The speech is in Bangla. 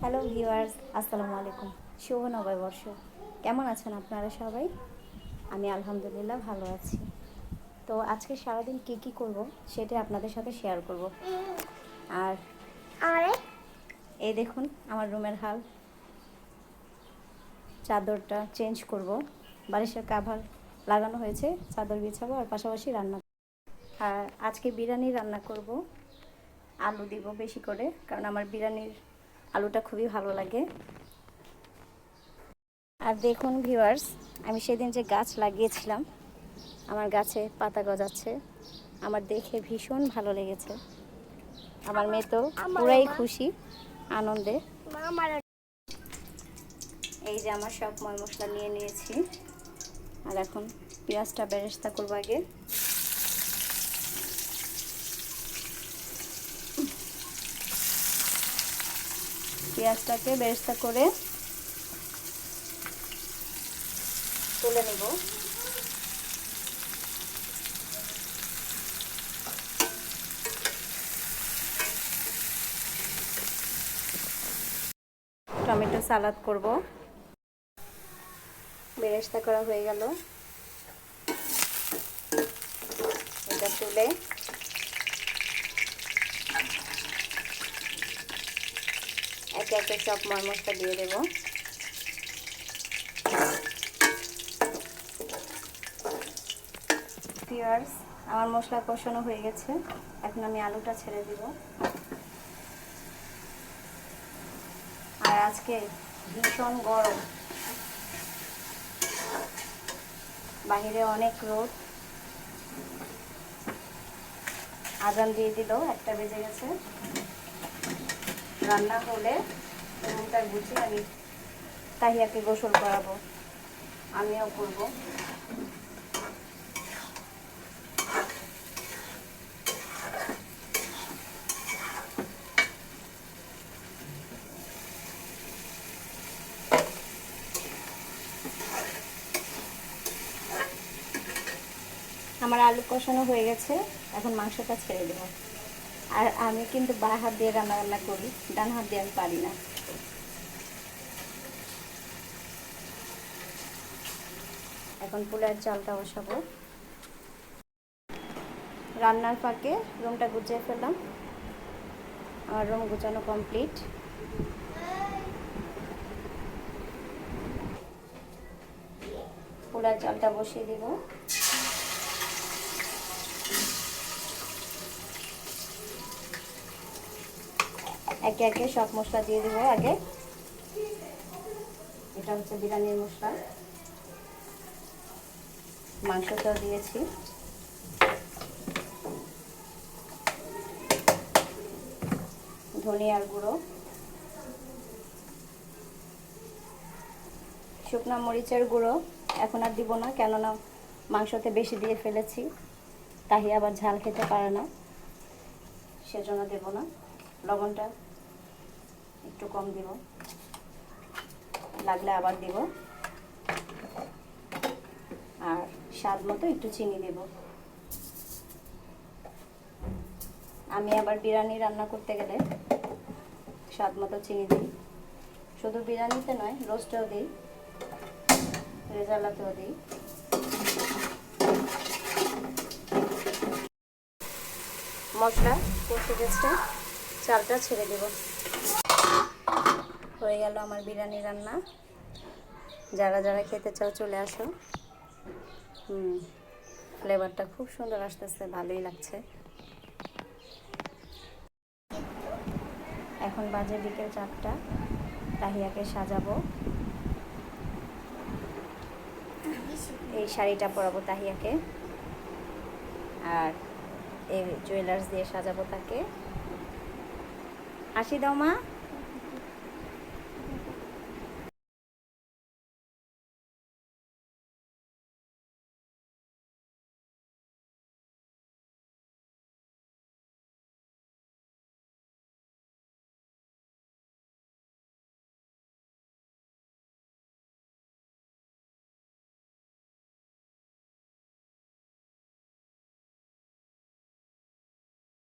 হ্যালো ভিউয়ার্স, আসসালামু আলাইকুম। শুভ নববর্ষ। কেমন আছেন আপনারা সবাই? আমি আলহামদুলিল্লাহ ভালো আছি। তো আজকে সারাদিন কী করব সেটা আপনাদের সাথে শেয়ার করব। আর এই দেখুন আমার রুমের হাল। চাদরটা চেঞ্জ করব, বালিশের কাভার লাগানো হয়েছে, চাদর বিছাবো আর পাশাপাশি রান্না। আর আজকে বিরিয়ানি রান্না করব। আলু দিব বেশি করে, কারণ আমার বিরিয়ানির আলুটা খুবই ভালো লাগে। আর দেখুন ভিউয়ার্স, আমি সেদিন যে গাছ লাগিয়েছিলাম, আমার গাছে পাতা গজাচ্ছে। আমার দেখে ভীষণ ভালো লেগেছে। আমার মেয়ে তো পুরাই খুশি আনন্দে। এই যে আমার সব ময় মশলা নিয়ে নিয়েছি। আর এখন পেঁয়াজটা বেরেস্তা করবো আগে। পেঁয়াজটাকে বেরেস্তা করে তুলে নেব। টমেটো সালাদ করব। বেরেস্তা করা হয়ে গেল, এটা তুলে একে একে সব ময় মশলা দিয়ে দেব। ভিউয়ার্স, আমার মশলা কষানো হয়ে গেছে, এখন আমি আলুটা ছেড়ে দিব। আর আজকে ভীষণ গরম, বাহিরে অনেক রোদ। আজান দিয়ে দিল, 1টা বেজে গেছে। রান্না হলে রুমটা গুছিয়ে আমি তাহিয়াকে গোসল করাবো, আমিও করব। আমার আলু কষানো হয়ে গেছে, এখন মাংসটা ছেড়ে দেবো। আর আমি কিন্তু বাঁ হাত দিয়ে রান্না করি, ডান হাত দিয়ে আমি পারি না। এখন পোলার চালটা বসাবো। রান্নার ফাঁকে রুমটা গুছিয়ে ফেললাম। আমার রুম গুছানো কমপ্লিট। পোলার চালটা বসিয়ে দিব। একে একে সব মশলা দিয়ে দেবো আগে। এটা হচ্ছে বিরিয়ানির মশলা, মাংসটাও দিয়েছি। ধনিয়ার গুঁড়ো, শুকনো মরিচের গুঁড়ো এখন আর দিব না, কেননা মাংসতে বেশি দিয়ে ফেলেছি। তাহি আবার ঝাল খেতে পারে না, সেজন্য দেব না। লবণটা একটু কম দিব, লাগলে আবার দিব। আর স্বাদ মতো একটু চিনি দেব। আমি আবার বিরিয়ানি রান্না করতে গেলে স্বাদ মতো চিনি দিই। শুধু বিরিয়ানিতে নয়, রোস্টেও দিই, রেজালাতেও দিই। মশলা কষে গেছে, চালটা ছেড়ে দেব। হয়ে গেল আমার বিরিয়ানি রান্না। যারা যারা খেতে চাও চলে আসো। ফ্লেভারটা খুব সুন্দর আসতেছে, ভালোই লাগছে। এখন বাজে বিকেল 4টা। তাহিয়াকে সাজাবো, এই শাড়িটা পরাবো তাহিয়াকে, আর এই জুয়েলার্স দিয়ে সাজাবো তাকে। হাসি দাও মা।